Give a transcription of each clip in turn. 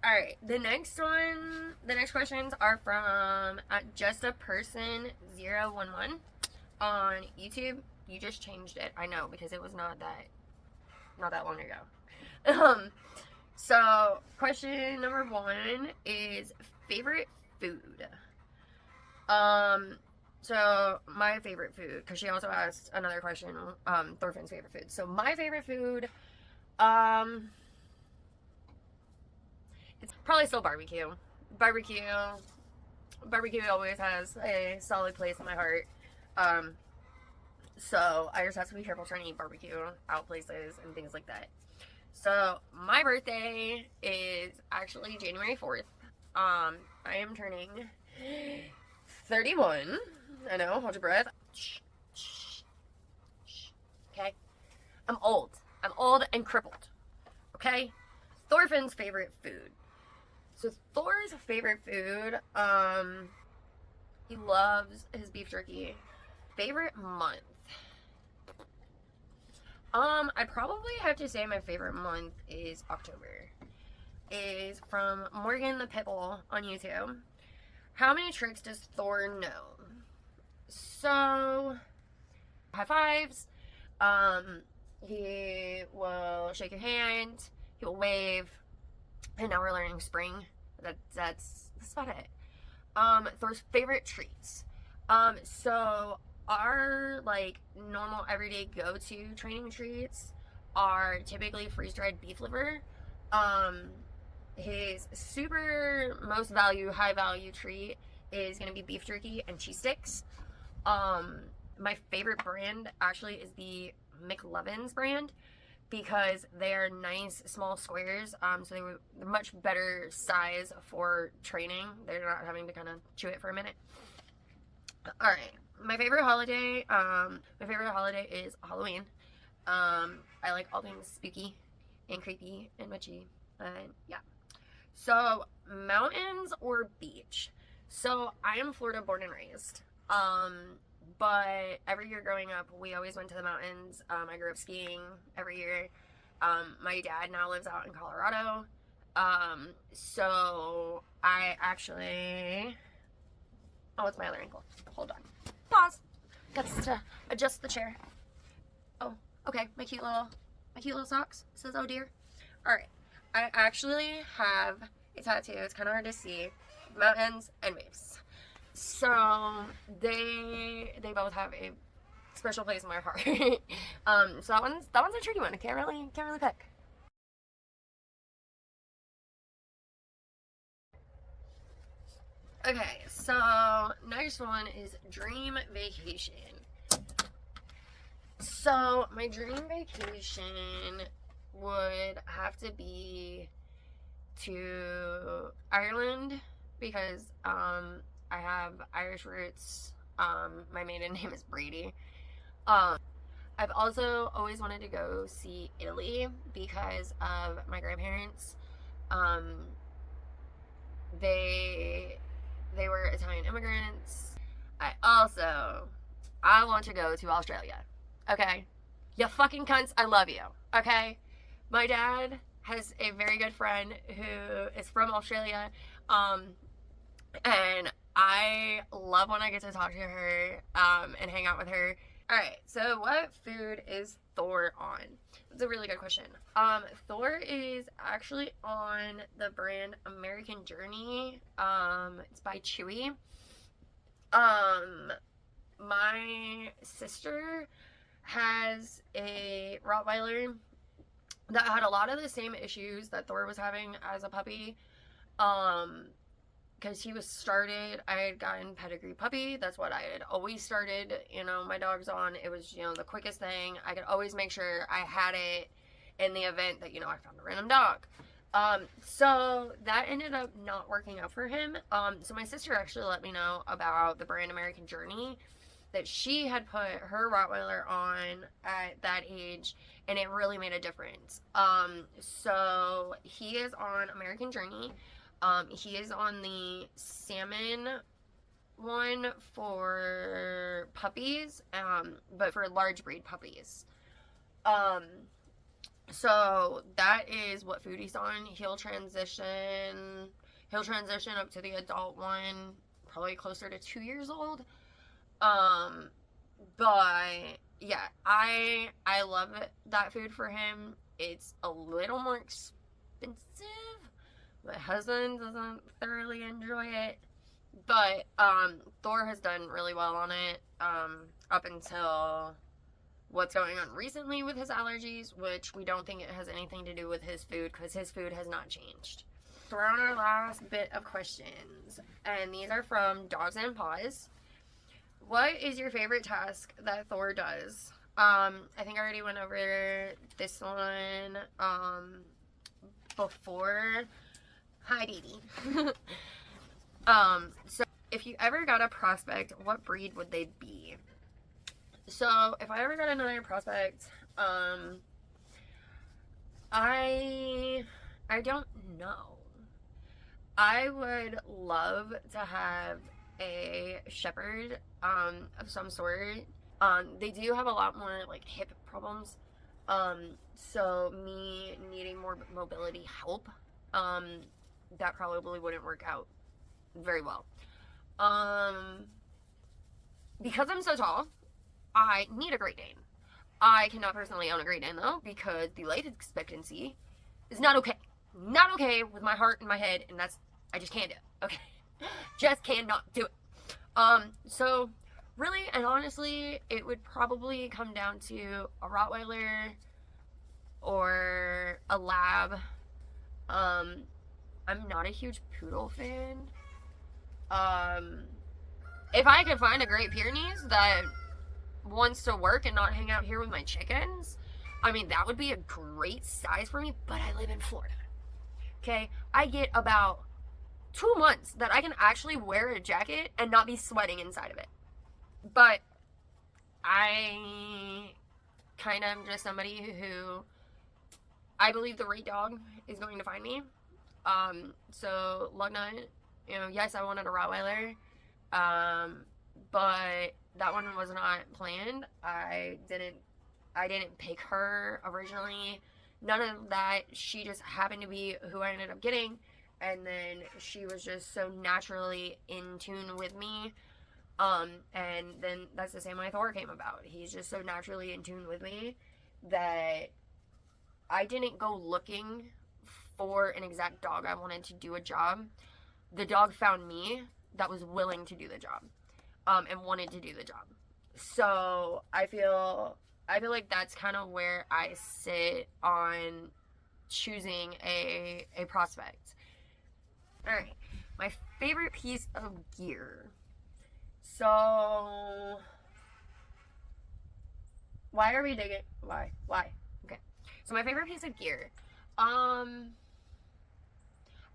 Alright, the next questions are from Just a Person 011 on YouTube. You just changed it, I know, because it was not that long ago. Um, so question number one is favorite food. Um, so my favorite food, because she also asked another question, Thorfinn's favorite food. So my favorite food, um, it's probably still barbecue. Barbecue, barbecue always has a solid place in my heart. Um, so I just have to be careful trying to eat barbecue out places and things like that. So my birthday is actually January 4th. I am turning 31. I know, hold your breath. Shh, shh, shh. Okay? I'm old. I'm old and crippled. Okay? Thorfinn's favorite food. So Thor's favorite food, he loves his beef jerky. Favorite month. I'd probably have to say my favorite month is October. Is from Morgan the Pitbull on YouTube. How many tricks does Thor know? So, high fives. He will shake your hand. He will wave. And now we're learning spring. That's about it. Thor's favorite treats. So our like normal everyday go-to training treats are typically freeze-dried beef liver. Um, his super most high value treat is gonna be beef jerky and cheese sticks. Um, my favorite brand actually is the McLovin's brand because they're nice small squares. So they're much better size for training. They're not having to kind of chew it for a minute. All right, my favorite holiday. My favorite holiday is Halloween. I like all things spooky and creepy and witchy. And yeah. So mountains or beach? So I am Florida born and raised. But every year growing up, we always went to the mountains. I grew up skiing every year. My dad now lives out in Colorado. So I actually. Oh, it's my other ankle. Hold on. Pause. That's to adjust the chair. Oh, okay. My cute little socks. It says, "Oh dear." All right. I actually have a tattoo. It's kind of hard to see. Mountains and waves. So they both have a special place in my heart. So that one's a tricky one. I can't really pick. Okay, so next one is dream vacation. So my dream vacation would have to be to Ireland because I have Irish roots. My maiden name is Brady. Um, I've also always wanted to go see Italy because of my grandparents. Um, they were Italian immigrants. I want to go to Australia. Okay? You fucking cunts, I love you. Okay? My dad has a very good friend who is from Australia. And I love when I get to talk to her and hang out with her. Alright, so what food is Thor on? That's a really good question. Thor is actually on the brand American Journey. It's by Chewy. My sister has a Rottweiler that had a lot of the same issues that Thor was having as a puppy. Because I had gotten pedigree puppy. That's what I had always started, my dogs on. It was, the quickest thing. I could always make sure I had it in the event that, I found a random dog. So that ended up not working out for him. So my sister actually let me know about the brand American Journey that she had put her Rottweiler on at that age, and it really made a difference. So he is on American Journey. He is on the salmon one for puppies, but for large breed puppies. So that is what food he's on. He'll transition up to the adult one, probably closer to 2 years old. Um, but yeah, I love that food for him. It's a little more expensive. My husband doesn't thoroughly enjoy it, but Thor has done really well on it. Up until what's going on recently with his allergies, which we don't think it has anything to do with his food because his food has not changed. Throw on our last bit of questions, and these are from Dogs and Paws. What is your favorite task that Thor does? I think I already went over this one before. Hi, Dee Dee. So if you ever got a prospect, what breed would they be? So if I ever got another prospect, I don't know. I would love to have a shepherd of some sort. They do have a lot more like hip problems. So me needing more mobility help, that probably wouldn't work out very well. Because I'm so tall, I need a Great Dane. I cannot personally own a Great Dane though because the life expectancy is not okay. Not okay with my heart and my head, and I just can't do it. Okay, just cannot do it. So really and honestly, it would probably come down to a Rottweiler or a Lab. I'm not a huge poodle fan. If I could find a Great Pyrenees that wants to work and not hang out here with my chickens, I mean, that would be a great size for me, but I live in Florida. Okay? I get about 2 months that I can actually wear a jacket and not be sweating inside of it. But I kind of am just somebody who I believe the right dog is going to find me. So Lugnut, yes, I wanted a Rottweiler, but that one was not planned. I didn't pick her originally. None of that. She just happened to be who I ended up getting, and then she was just so naturally in tune with me. And then that's the same way Thor came about. He's just so naturally in tune with me that I didn't go looking for an exact dog I wanted to do a job. The dog found me that was willing to do the job, and wanted to do the job. So I feel like that's kind of where I sit on choosing a prospect. All right, my favorite piece of gear. So why are we digging? Why? Okay. So my favorite piece of gear.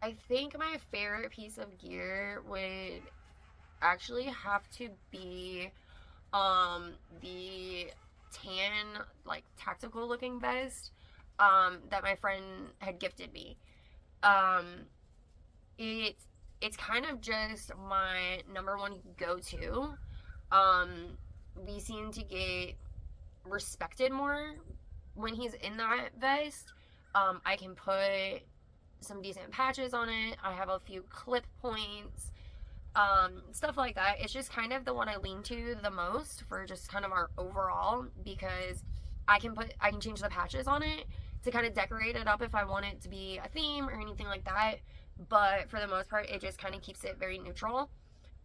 I think my favorite piece of gear would actually have to be the tan, like tactical looking vest that my friend had gifted me. It's kind of just my number one go-to. We seem to get respected more when he's in that vest. I can put some decent patches on it. I have a few clip points, stuff like that. It's just kind of the one I lean to the most for just kind of our overall, because I can change the patches on it to kind of decorate it up if I want it to be a theme or anything like that. But for the most part, it just kind of keeps it very neutral.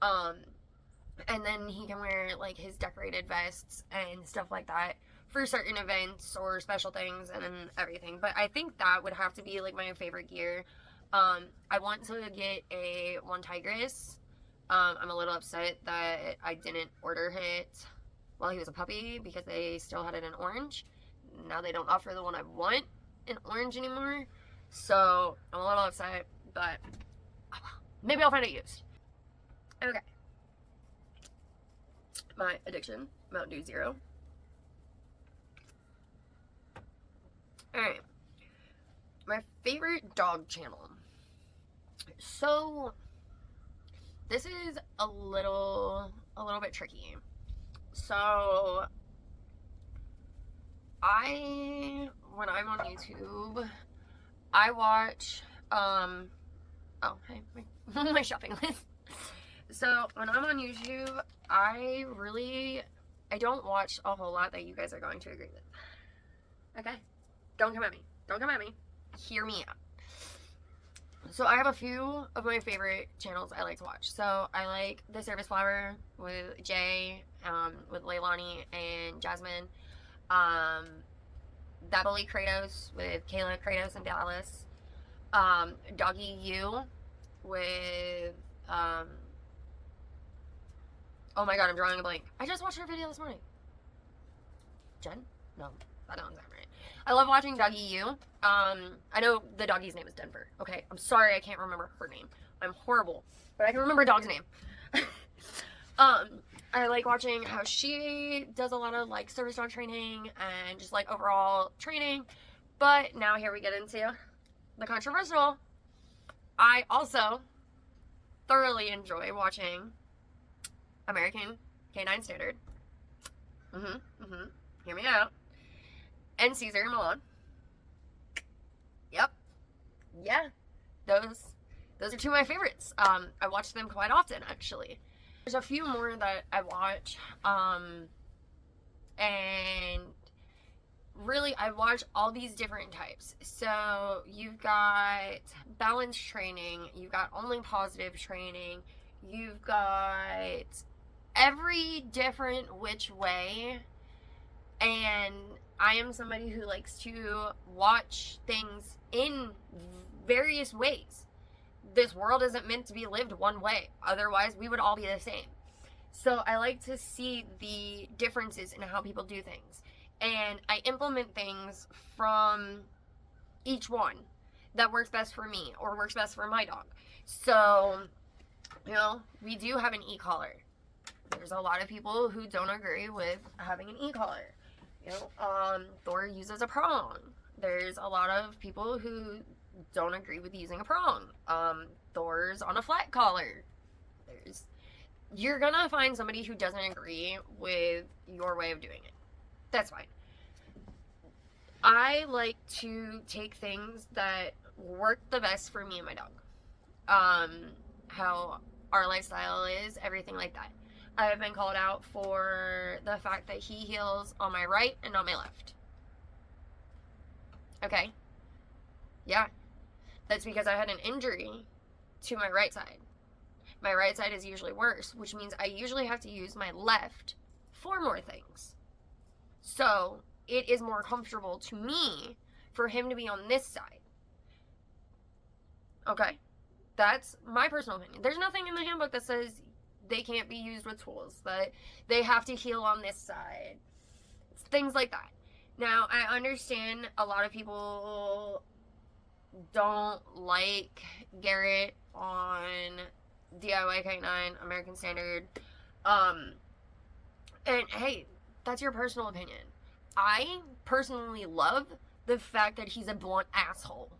And then he can wear like his decorated vests and stuff like that for certain events or special things and everything. But I think that would have to be like my favorite gear. I want to get a one tigress. I'm a little upset that I didn't order it while he was a puppy because they still had it in orange. Now they don't offer the one I want in orange anymore. So I'm a little upset, but maybe I'll find it used. Okay. My addiction, Mountain Dew Zero. Alright. My favorite dog channel. So this is a little bit tricky. So I when I'm on YouTube, I watch, oh, hey, my shopping list. So, when I'm on YouTube, I don't watch a whole lot that you guys are going to agree with. Okay? Don't come at me. Don't come at me. Hear me out. So, I have a few of my favorite channels I like to watch. So, I like The Service Flower with Jay, with Leilani and Jasmine. That Bully Kratos with Kayla Kratos and Dallas. Doggy U with, oh my god, I'm drawing a blank. I just watched her video this morning. Jen? No, that don't sound right. I love watching Doggy U. I know the doggy's name is Denver. Okay, I'm sorry I can't remember her name. I'm horrible, but I can remember a dog's name. I like watching how she does a lot of like service dog training and just like overall training. But now here we get into the controversial. I also thoroughly enjoy watching American Canine Standard. Hear me out. And Caesar and Milan. Yep. Yeah. Those are two of my favorites. I watch them quite often, actually. There's a few more that I watch. And really, I watch all these different types. So you've got balance training. You've got only positive training. You've got every different which way. And I am somebody who likes to watch things in various ways. This world isn't meant to be lived one way. Otherwise, we would all be the same. So I like to see the differences in how people do things. And I implement things from each one that works best for me or works best for my dog. So, you know, we do have an e-collar. There's a lot of people who don't agree with having an e-collar. You know, Thor uses a prong. There's a lot of people who don't agree with using a prong. Thor's on a flat collar. You're gonna find somebody who doesn't agree with your way of doing it. That's fine. I like to take things that work the best for me and my dog. How our lifestyle is, everything like that. I have been called out for the fact that he heels on my right and on my left. Okay. Yeah. That's because I had an injury to my right side. My right side is usually worse, which means I usually have to use my left for more things. So, it is more comfortable to me for him to be on this side. Okay? That's my personal opinion. There's nothing in the handbook that says they can't be used with tools, that they have to heel on this side. Things like that. Now, I understand a lot of people don't like Garrett on DIY K9, American Standard. And hey, that's your personal opinion. I personally love the fact that he's a blunt asshole.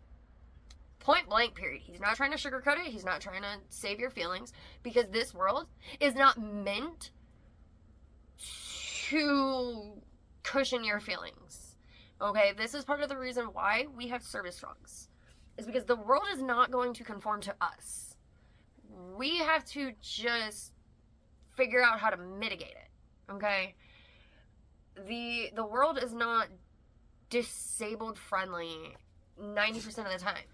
Point blank, period. He's not trying to sugarcoat it. He's not trying to save your feelings, because this world is not meant to cushion your feelings. Okay? This is part of the reason why we have service dogs. Is because the world is not going to conform to us. We have to just figure out how to mitigate it. Okay? The world is not disabled friendly 90% of the time.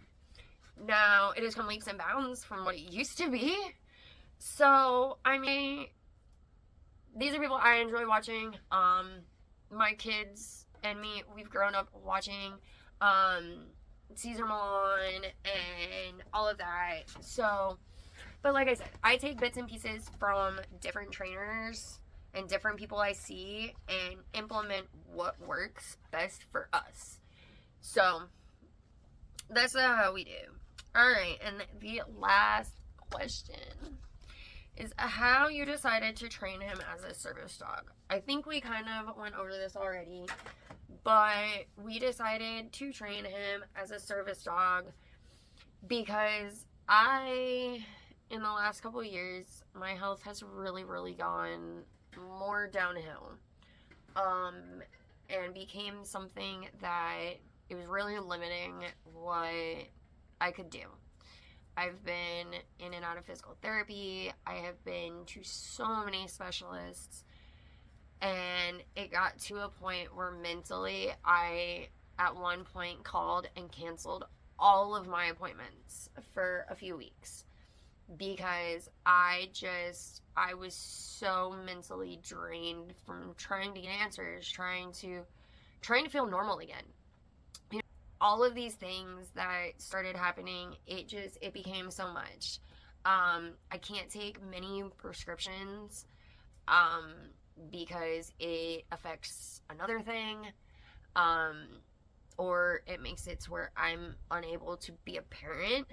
Now, it has come leaps and bounds from what it used to be. So, I mean, these are people I enjoy watching. My kids and me, we've grown up watching Caesar Milan and all of that. So, but like I said, I take bits and pieces from different trainers and different people I see and implement what works best for us. So, that's how we do. Alright, and the last question is how you decided to train him as a service dog. I think we kind of went over this already, but we decided to train him as a service dog because in the last couple of years, my health has really, really gone more downhill, and became something that it was really limiting what I could do. I've been in and out of physical therapy. I have been to so many specialists. And it got to a point where mentally I, at one point, called and canceled all of my appointments for a few weeks because I was so mentally drained from trying to get answers, trying to feel normal again. You know, all of these things that started happening, it became so much. I can't take many prescriptions because it affects another thing, or it makes it to where I'm unable to be a parent,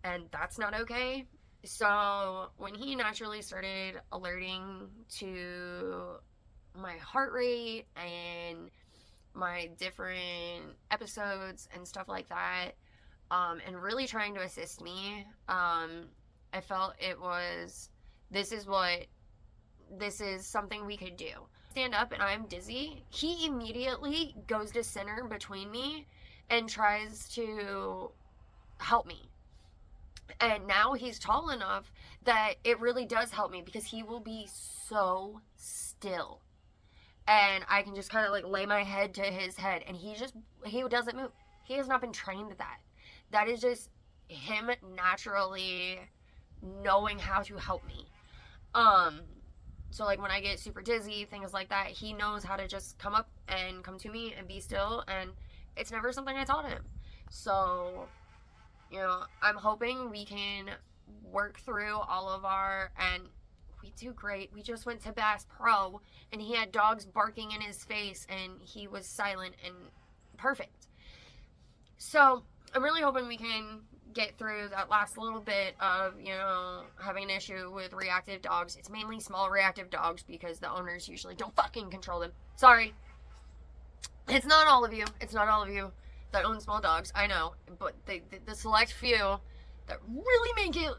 and that's not okay. So when he naturally started alerting to my heart rate and my different episodes and stuff like that, and really trying to assist me, I felt this is something we could do. Stand up and I'm dizzy. He immediately goes to center between me and tries to help me. And now he's tall enough that it really does help me because he will be so still. And I can just kind of like lay my head to his head and he doesn't move. He has not been trained to that. That is just him naturally knowing how to help me. So like when I get super dizzy, things like that, he knows how to just come up and come to me and be still, and it's never something I taught him. So, I'm hoping we can work through all of and we do great. We just went to Bass Pro and he had dogs barking in his face and he was silent and perfect. So I'm really hoping we can get through that last little bit of, having an issue with reactive dogs. It's mainly small reactive dogs because the owners usually don't fucking control them. Sorry. It's not all of you. It's not all of you that own small dogs. I know. But the select few that really make it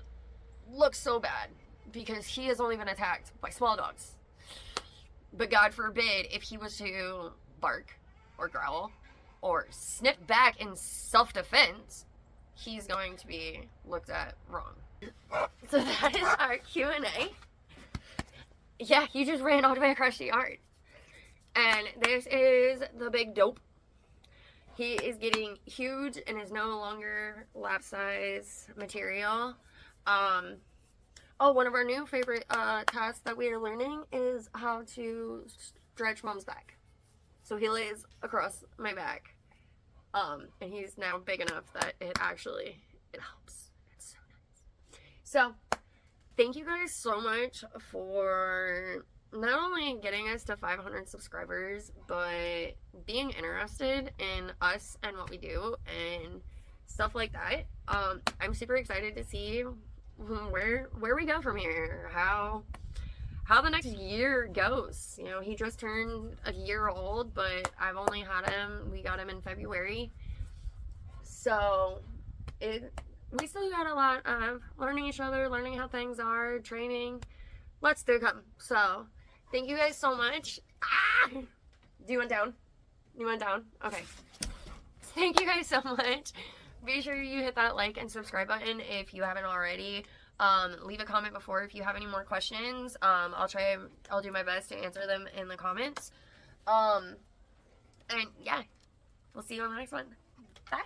look so bad because he has only been attacked by small dogs. But God forbid if he was to bark or growl or snip back in self-defense, he's going to be looked at wrong. So that is our Q&A. Yeah, he just ran all the way across the yard. And this is the big dope. He is getting huge and is no longer lap size material. One of our new favorite tasks that we are learning is how to stretch Mom's back. So he lays across my back. And he's now big enough that it helps. It's so nice. So, thank you guys so much for not only getting us to 500 subscribers, but being interested in us and what we do and stuff like that. I'm super excited to see where we go from here, how the next year goes. He just turned a year old, but I've only had him, we got him in February. So we still got a lot of learning each other, learning how things are, training. Let's do come. So thank you guys so much. Do you want down? You want down? Okay. Thank you guys so much. Be sure you hit that like and subscribe button if you haven't already. Leave a comment before if you have any more questions. I'll do my best to answer them in the comments. And yeah, we'll see you on the next one. Bye.